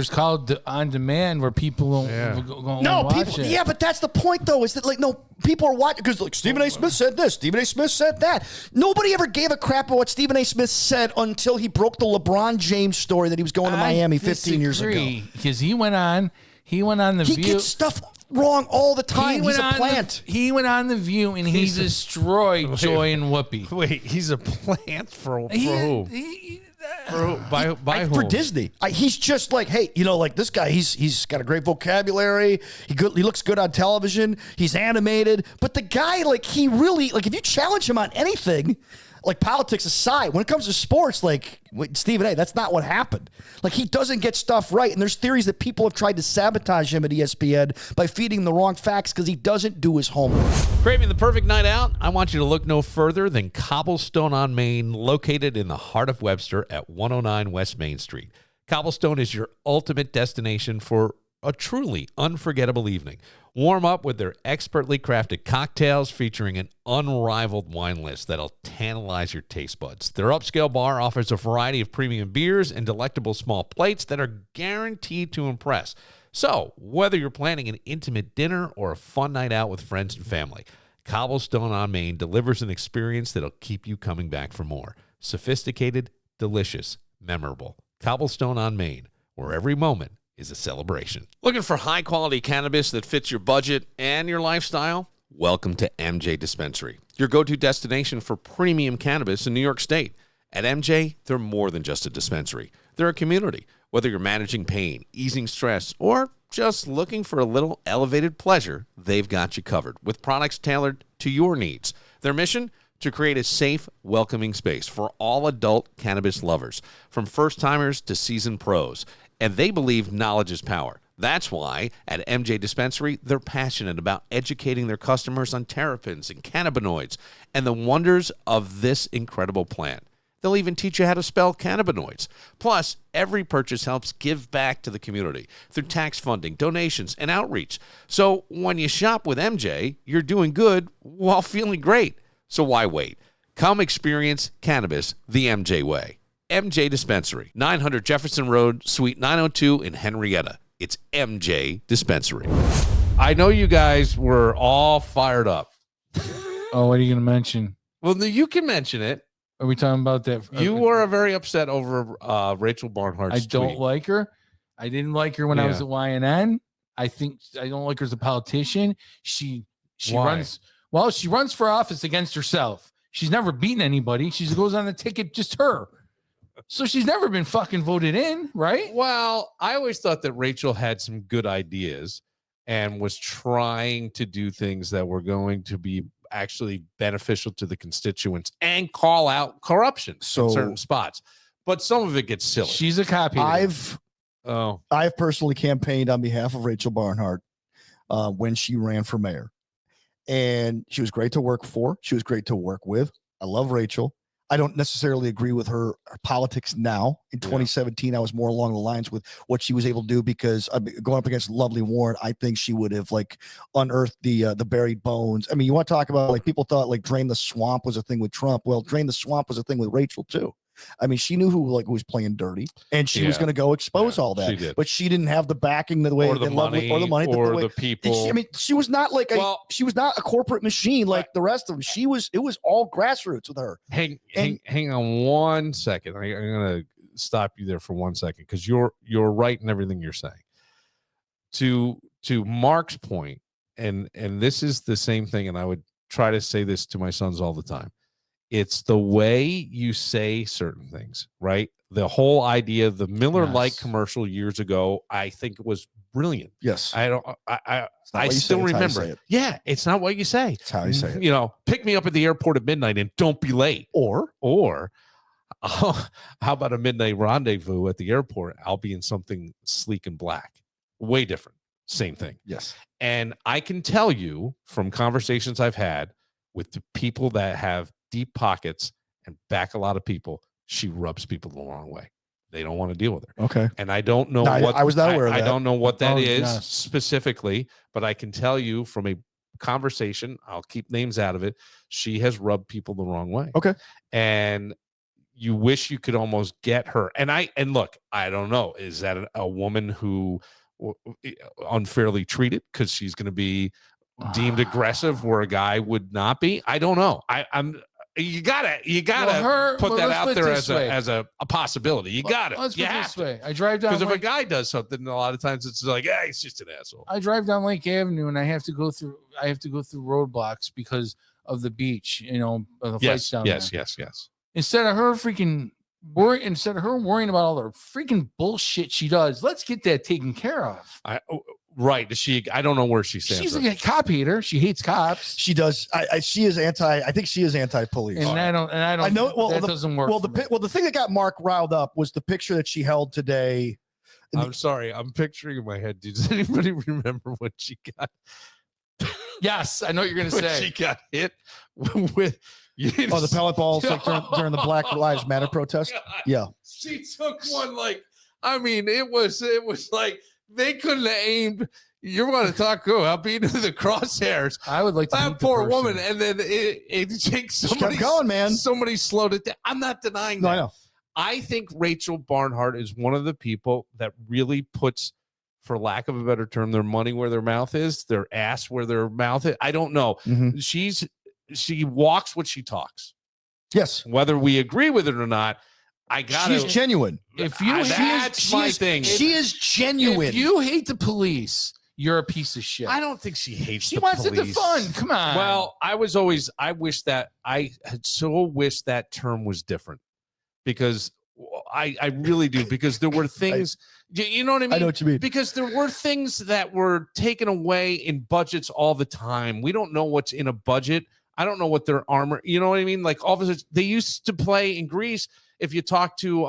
called on demand where people go watch it. Yeah, but that's the point, though, is that people are watching because Stephen A. Smith said this, Stephen A. Smith said that. Nobody ever gave a crap about what Stephen A. Smith said until he broke the LeBron James story that he was going to Miami 15 years ago. Because he went on The View. He gets stuff wrong all the time. He's a plant. He went on The View and he destroyed Joy and Whoopi. Wait, he's a plant for who? By whom? For Disney. He's just like, hey, this guy, he's got a great vocabulary. He looks good on television. He's animated. But the guy, he really, if you challenge him on anything, politics aside, when it comes to sports, Stephen A., that's not what happened. He doesn't get stuff right. And there's theories that people have tried to sabotage him at ESPN by feeding him the wrong facts because he doesn't do his homework. Craving the perfect night out? I want you to look no further than Cobblestone on Main, located in the heart of Webster at 109 West Main Street. Cobblestone is your ultimate destination for a truly unforgettable evening. Warm up with their expertly crafted cocktails featuring an unrivaled wine list that'll tantalize your taste buds. Their upscale bar offers a variety of premium beers and delectable small plates that are guaranteed to impress. So, whether you're planning an intimate dinner or a fun night out with friends and family, Cobblestone on Main delivers an experience that'll keep you coming back for more. Sophisticated, delicious, memorable. Cobblestone on Main, where every moment is a celebration. Looking for high-quality cannabis that fits your budget and your lifestyle? Welcome to MJ Dispensary, your go-to destination for premium cannabis in New York State. At MJ, they're more than just a dispensary. They're a community. Whether you're managing pain, easing stress, or just looking for a little elevated pleasure, they've got you covered with products tailored to your needs. Their mission? To create a safe, welcoming space for all adult cannabis lovers, from first-timers to seasoned pros. And they believe knowledge is power. That's why at MJ Dispensary, they're passionate about educating their customers on terpenes and cannabinoids and the wonders of this incredible plant. They'll even teach you how to spell cannabinoids. Plus, every purchase helps give back to the community through tax funding, donations, and outreach. So when you shop with MJ, you're doing good while feeling great. So why wait? Come experience cannabis the MJ way. MJ Dispensary, 900 Jefferson Road, Suite 902 in Henrietta. It's MJ Dispensary. I know you guys were all fired up. Oh, what are you going to mention? Well, you can mention it. Are we talking about that? You were very upset over Rachel Barnhart's I don't tweet. like her. I didn't like her when I was at YNN. I don't like her as a politician. She runs. Well, she runs for office against herself. She's never beaten anybody. She goes on the ticket, just her. So she's never been fucking voted in, right? Well, I always thought that Rachel had some good ideas and was trying to do things that were going to be actually beneficial to the constituents and call out corruption in certain spots. But some of it gets silly. She's a copy. I've personally campaigned on behalf of Rachel Barnhart when she ran for mayor. And she was great to work for. She was great to work with. I love Rachel. I don't necessarily agree with her politics now. In 2017, I was more along the lines with what she was able to do because going up against Lovely Warren, I think she would have like unearthed the buried bones. I mean, you want to talk about like people thought like drain the swamp was a thing with Trump. Well, drain the swamp was a thing with Rachel too. I mean, she knew who was playing dirty, and she was going to go expose all that. But she didn't have the backing the way or the money or the people. I mean, she was not like she was not a corporate machine like the rest of them. It was all grassroots with her. Hang on 1 second. I'm going to stop you there for 1 second because you're right in everything you're saying. To Mark's point, and this is the same thing, and I would try to say this to my sons all the time. It's the way you say certain things, right? The whole idea of the Miller Lite commercial years ago, I think it was brilliant. Yes. I still remember it. Yeah, it's not what you say. It's how you say it. You know, pick me up at the airport at midnight and don't be late. Or how about a midnight rendezvous at the airport? I'll be in something sleek and black. Way different. Same thing. Yes. And I can tell you from conversations I've had with the people that have deep pockets and back a lot of people, she rubs people the wrong way. They don't want to deal with her. Okay. And I don't know I was not aware of that. I don't know what that is specifically, but I can tell you from a conversation, I'll keep names out of it, she has rubbed people the wrong way. Okay. And you wish you could almost get her. And look, I don't know. Is that a woman who unfairly treated because she's going to be deemed aggressive where a guy would not be? I don't know. You gotta put that out there as a possibility. You gotta. Let's put it this way. I drive down because if a guy does something, a lot of times it's like, yeah, he's just an asshole. I drive down Lake Avenue and I have to go through roadblocks because of the beach. You know, the flights down there. Yes. Instead of her worrying about all the freaking bullshit she does, let's get that taken care of. Right. I don't know where she stands. She's a cop hater. She hates cops. She does. She is I think she is anti-police. And I don't I know. Well, that doesn't work. Well, the thing that got Mark riled up was the picture that she held today. I'm sorry. I'm picturing in my head. Does anybody remember when she got? Yes, I know what you're going to say. She got hit with. The pellet balls like during the Black Lives Matter protest. God. Yeah. She took one it was like they couldn't have aimed. You're going to talk about being in the crosshairs. I would like to that poor woman, and then it takes somebody going, man. Somebody slowed it down. I'm not denying that. I know. I think Rachel Barnhart is one of the people that really puts, for lack of a better term, their money where their mouth is, their ass where their mouth is. I don't know. Mm-hmm. She walks what she talks. Yes. Whether we agree with it or not, she's genuine. That's my thing. She is genuine. If you hate the police, you're a piece of shit. I don't think she hates she the wants police. it to defund. Come on. Well, I had so wished that term was different because I really do, because there were things, you know what I mean? I know what you mean. Because there were things that were taken away in budgets all the time. We don't know what's in a budget. I don't know what their armor, you know what I mean? Like officers, they used to play in Greece. If you talk to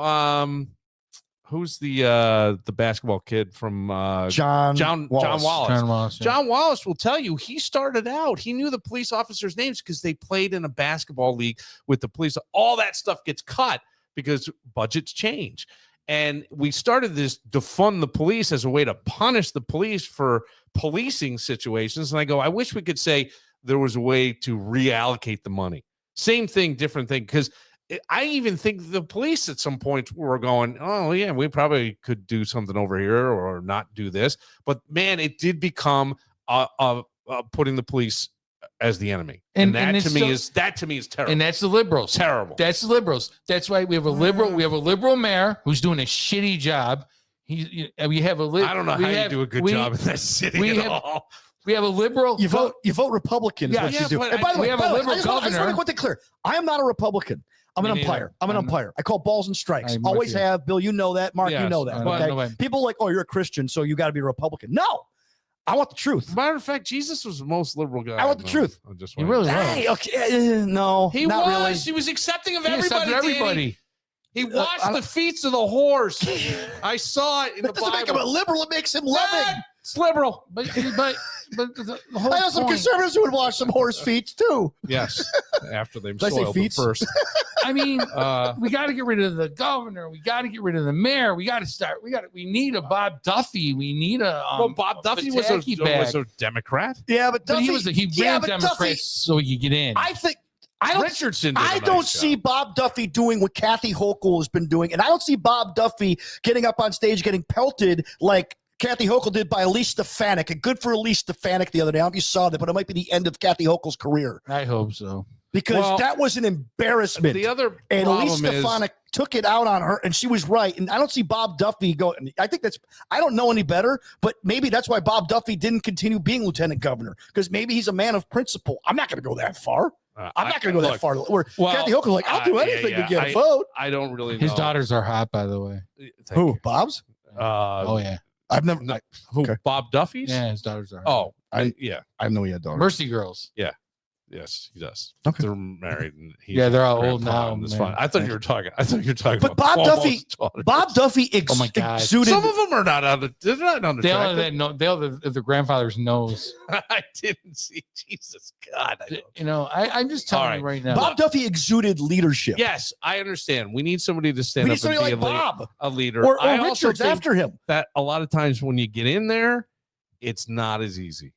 who's the basketball kid from John Wallace. John Wallace will tell you he started out. He knew the police officers' names because they played in a basketball league with the police. All that stuff gets cut because budgets change. And we started this defund the police as a way to punish the police for policing situations. And I go, I wish we could say there was a way to reallocate the money. Same thing, different thing. Because I even think the police at some point were going, oh, yeah, we probably could do something over here or not do this. But, man, it did become putting the police as the enemy. And that to me is terrible. And that's the liberals. Terrible. That's the liberals. That's why we have a liberal mayor who's doing a shitty job. We have a I don't know how you do a good job in that city at all. We have a liberal. You vote Republican. Yeah, you do. And by the way, we have a liberal I just governor. want to make one thing clear. I am not a Republican. I'm an umpire. I'm an umpire. I call balls and strikes. Always have. Bill, you know that. Mark, you know that. Okay? People like, oh, you're a Christian, so you got to be a Republican. No. I want the truth. Matter of fact, Jesus was the most liberal guy. I want the truth. I just He wanted really to- was. Hey, okay, no, He not was. really. He was accepting of He accepted everybody. everybody. He washed the feet of the horse. I saw it in the That doesn't make him a Bible. liberal. It makes him loving. It's liberal. But the whole I know some point, conservatives who would wash some horse feet too. Yes. After they've Did I say soiled them feet? first. I mean, we got to get rid of the governor. We got to get rid of the mayor. We got to start. We need a Bob Duffy. We need a. Well, Bob Duffy was a Democrat. Yeah, but But Duffy, he yeah, ran but Democrats Duffy, so he could get in. I don't. Richardson did a I nice don't job. see Bob Duffy doing what Kathy Hochul has been doing, and I don't see Bob Duffy getting up on stage getting pelted like Kathy Hochul did by Elise Stefanik. And good for Elise Stefanik the other day. I don't know if you saw that, but it might be the end of Kathy Hochul's career I hope so. because Well, that was an embarrassment. The other And Elise problem is Stefanik took it out on her, and she was right. And I don't see Bob Duffy going. I think I don't know any better, but maybe that's why Bob Duffy didn't continue being lieutenant governor, because maybe he's a man of principle. I'm not going to go that far. I'm not going to go that far. Where Kathy Hochul's like, I'll do anything to get a vote. I don't really know. His daughters are hot, by the way. Thank Who? you. Bob's? Oh yeah, I've never. No. Who? Okay. Bob Duffy's? yeah, his daughters are. Hot. Oh, I- yeah. I know he had daughters. Mercy Girls. Yes, he does. Okay. They're married. And he's Yeah, they're all grandpa, old now, and It's man. fine. I thought you were talking. But about Bob Cuomo's Duffy- daughters. Bob Duffy Oh my God. exuded. Some of them are not on the. They're not on the. They all have that. No, they all have the grandfather's nose. I didn't see. Jesus God. I don't. You know, I'm just telling All you right now. Bob Duffy exuded leadership. Yes, I understand. We need somebody to stand we up need and somebody be like a, Bob a leader. or I also Richards think after him. that a lot of times when you get in there, it's not as easy.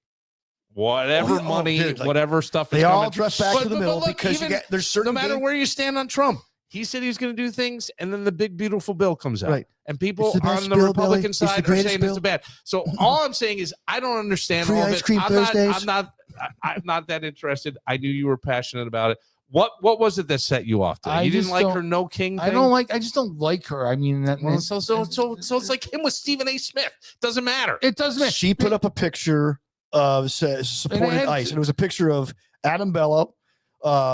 Whatever Oh, money, dude, like, whatever stuff. They is all coming. dress back But- to the but middle look, because even there's no certain matter game- where you stand on Trump, he said he's going to do things, and then the big beautiful bill comes out, Right. and people It's the best on the bill, Republican Billy. It's the side are greatest saying bill. it's bad. So all I'm saying is I don't understand Free all of ice it. cream Thursdays. I'm not that interested. I knew you were passionate about it. What was it that set you off? Today? I You didn't just like don't- her no king thing? I just don't like her. I mean, that Well, so it's like him with Stephen A. Smith. Doesn't matter. it doesn't matter. She put up a picture of supporting had- ICE, and it was a picture of Adam Bello,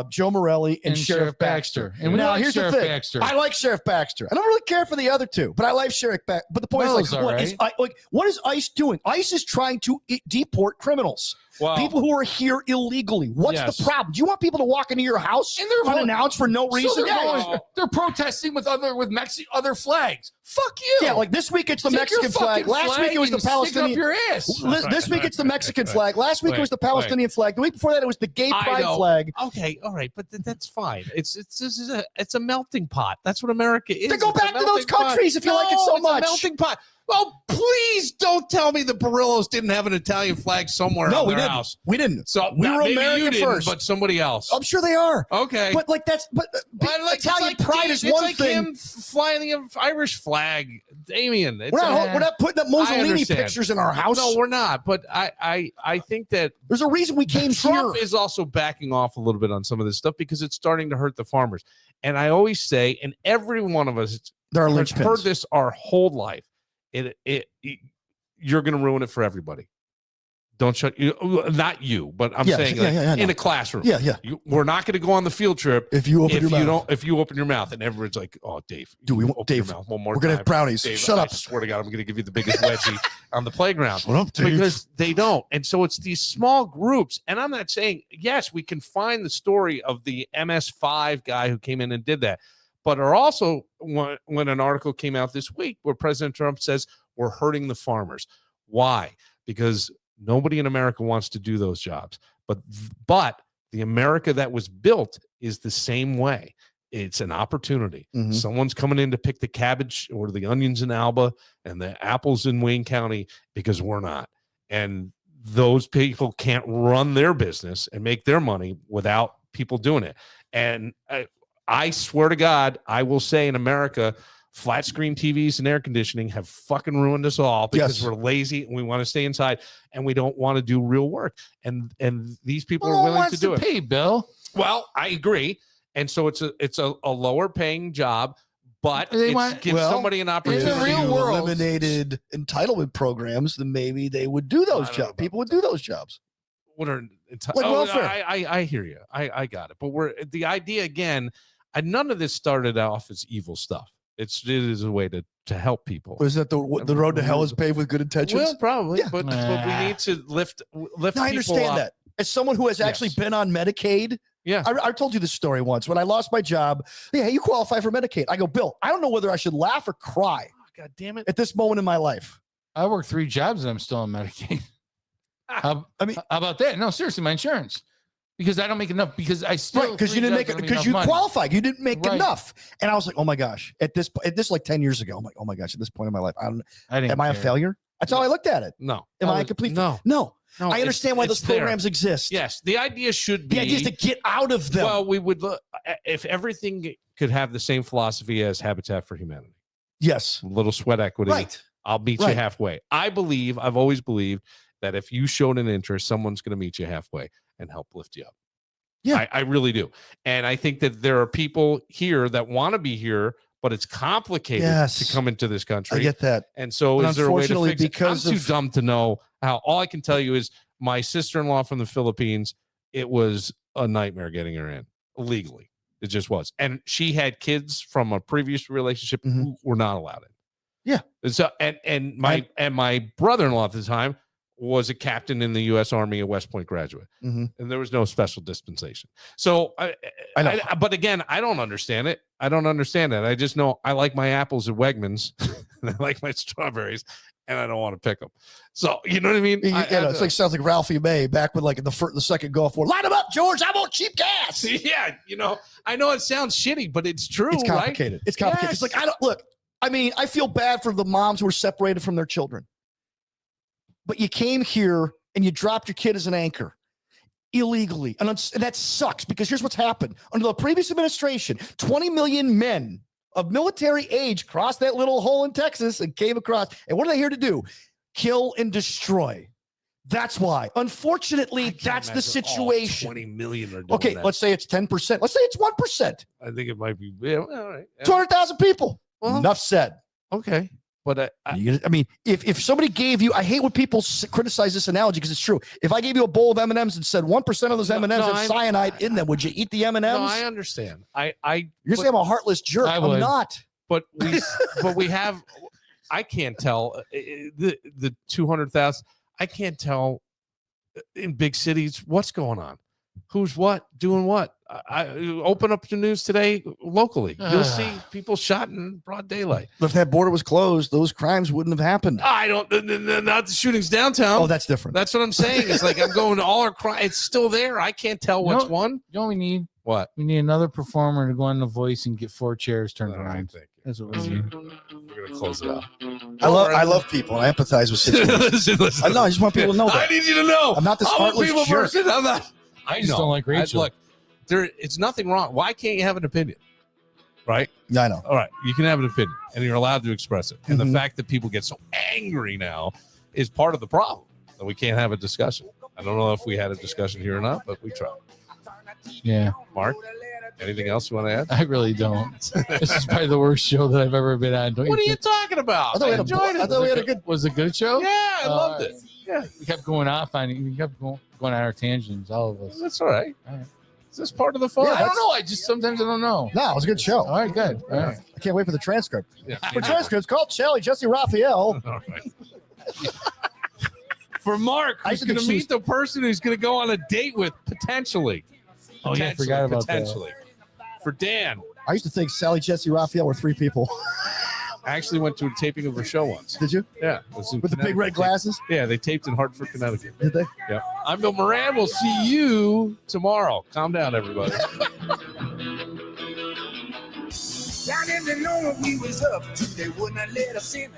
Joe Morelli, and Sheriff Baxter. And we Now, like here's Sheriff the thing. Baxter. I like Sheriff Baxter. I don't really care for the other two, but I like Sheriff Baxter. But the point Bello's is, like, all what is ICE doing? ICE is trying to deport criminals. Well, People who are here illegally. What's Yes. the problem? Do you want people to walk into your house And they're unannounced for no So reason? they're, Yeah, going- they're protesting with other flags. Fuck you. yeah, like this week it's the Take your Mexican flag. fucking Last week it was the and stick it Palestinian. up your ass. This week it's the Mexican flag. Last week it was the Palestinian flag. The week before that it was the gay I pride know. flag. Okay, all right, but that's fine. It's a melting pot. That's what America is. Then go It's a back to those melting pot. countries if you like it so it's much. A melting pot. Well, please don't tell me the Barillos didn't have an Italian flag somewhere No, on we their didn't. house. We didn't. So We were maybe American you didn't, first. but somebody else. I'm sure they are. Okay. But like that's Well, like, Italian it's like pride is it's one like thing. him flying the Irish flag, Damien. It's We're not putting up Mussolini understand. pictures in our house. No, we're not. But I think that There's a reason we came Trump here. is also backing off a little bit on some of this stuff because it's starting to hurt the farmers. And I always say, and every one of us There are has heard linchpins. this our whole life. You're going to ruin it for everybody. Don't shut you. Not you, but I'm Yeah, saying yeah, like, yeah, I know. in a classroom. Yeah, yeah. We're not going to go on the field trip If you open if your you mouth, don't. If you open your mouth, and everyone's like, "Oh, Dave, Do we you want- open your Dave, mouth one more we're gonna time. have brownies. Dave, Shut I up. swear to God, I'm going to give you the biggest wedgie on the playground." Shut up, Dave. Because they don't. And so it's these small groups. And I'm not saying, yes, we can find the story of the MS5 guy who came in and did that. But are also when an article came out this week where President Trump says we're hurting the farmers. Why? Because nobody in America wants to do those jobs. But the America that was built is the same way. It's an opportunity. Mhm. Someone's coming in to pick the cabbage or the onions in Alba and the apples in Wayne County because we're not. And those people can't run their business and make their money without people doing it. And I swear to God, I will say in America, flat screen TVs and air conditioning have fucking ruined us all because Yes. we're lazy and we want to stay inside and we don't want to do real work. And these people Who are willing wants to do it. pay, Bill? Well, I agree. And so it's a lower paying job, but They it want- gives well, somebody an in opportunity. the real you world- eliminated entitlement programs, then maybe they would do I those don't know jobs. about People would do those jobs. What are Like welfare. I hear you. I got it. But the idea again, none of this started off as evil stuff. It is a way to help people. Was that the road to hell is paved with good intentions? Well, probably, Yeah. but we need to lift No, people I understand up. that. As someone who has actually been on Medicaid, Yeah. I told you this story once. When I lost my job, yeah, you qualify for Medicaid. I go, Bill, I don't know whether I should laugh or cry God damn it. at this moment in my life. I work 3 jobs and I'm still on Medicaid. How about that? No, seriously, my insurance. Because I don't make enough. Because I still Because you didn't make it. Because you qualified. You didn't make enough. And I was like, oh my gosh. At this like 10 years ago, I'm like, oh my gosh. At this point in my life, am I a failure? That's how I looked at it. No. Am I a complete? No. I understand why those programs exist. Yes. The idea should be. The idea is to get out of them. Well, we would look if everything could have the same philosophy as Habitat for Humanity. Yes. A little sweat equity. Right. I'll meet you halfway. I've always believed that if you showed an interest, someone's going to meet you halfway and help lift you up. Yeah. I really do. And I think that there are people here that want to be here, but it's complicated to come into this country. I get that. And so is there a way to fix it? I'm too of dumb to know how. All I can tell you is my sister-in-law from the Philippines, it was a nightmare getting her in legally. It just was. And she had kids from a previous relationship who were not allowed in. Yeah. And so and my brother-in-law at the time was a captain in the U.S. Army, a West Point graduate, and there was no special dispensation. So, I know. But again, I don't understand it. I don't understand it. I just know I like my apples at Wegmans, and I like my strawberries, and I don't want to pick them. So, you know what I mean? It's like sounds like Ralphie May back with like the second Gulf War. Line them up, George. I want cheap gas. Yeah, I know it sounds shitty, but it's true. It's complicated. Right? It's complicated. Yes. It's like I feel bad for the moms who are separated from their children. But you came here and you dropped your kid as an anchor illegally. And that sucks because here's what's happened. Under the previous administration, 20 million men of military age crossed that little hole in Texas and came across. And what are they here to do? Kill and destroy. That's why. Unfortunately, that's the situation. 20 million are doing okay, that. let's say it's 10%. Let's say it's 1%. I think it might be. Yeah, all right. Yeah. 200,000 people. Well, enough said. Okay. But I mean, if somebody gave you, I hate when people criticize this analogy because it's true. If I gave you a bowl of M&Ms and said 1% of those M&Ms have cyanide in them, would you eat the M&Ms? No, I understand. You're saying I'm a heartless jerk. I'm not. But we have. I can't tell the 200,000. I can't tell in big cities what's going on. Who's what doing what? I open up the news today locally. You'll see people shot in broad daylight. If that border was closed, those crimes wouldn't have happened. I don't. Not the shootings downtown. Oh, that's different. That's what I'm saying. It's like I'm going to all our crime. It's still there. I can't tell what's one. You know what we need? What? We need another performer to go on The Voice and get 4 chairs turned around. That's what we need. We're gonna close it out. I love people. I empathize with situations. listen. I just want people to know that. I need you to know. I'm not this heartless jerk. I'm not. I just don't like Rachel. Look, it's nothing wrong. Why can't you have an opinion? Right? Yeah, I know. All right. You can have an opinion and you're allowed to express it. And the fact that people get so angry now is part of the problem that we can't have a discussion. I don't know if we had a discussion here or not, but we tried. Yeah. Mark, anything else you want to add? I really don't. This is probably the worst show that I've ever been on. What are you talking about? I enjoyed it. I thought we had a good. Was it a good show? Yeah, I loved it. Yeah. We kept going off on it. We kept going on our tangents, all of us. That's all right. Is this part of the fun? Yeah, I don't know. Sometimes I don't know. No, it was a good show. All right, good. All right. I can't wait for the transcript. Yeah. For transcripts, call Sally Jesse Raphael. All right. For Mark, I who's going to meet the person who's going to go on a date with potentially. Oh, yeah, I forgot about potentially. For Dan. I used to think Sally Jesse Raphael were 3 people. I actually went to a taping of her show once. Did you? Yeah. With the big red glasses? Yeah, they taped in Hartford, Connecticut. Did they? Yeah. I'm Bill Moran. We'll see you tomorrow. Calm down, everybody. Down in the know we was up to, they wouldn't let us in.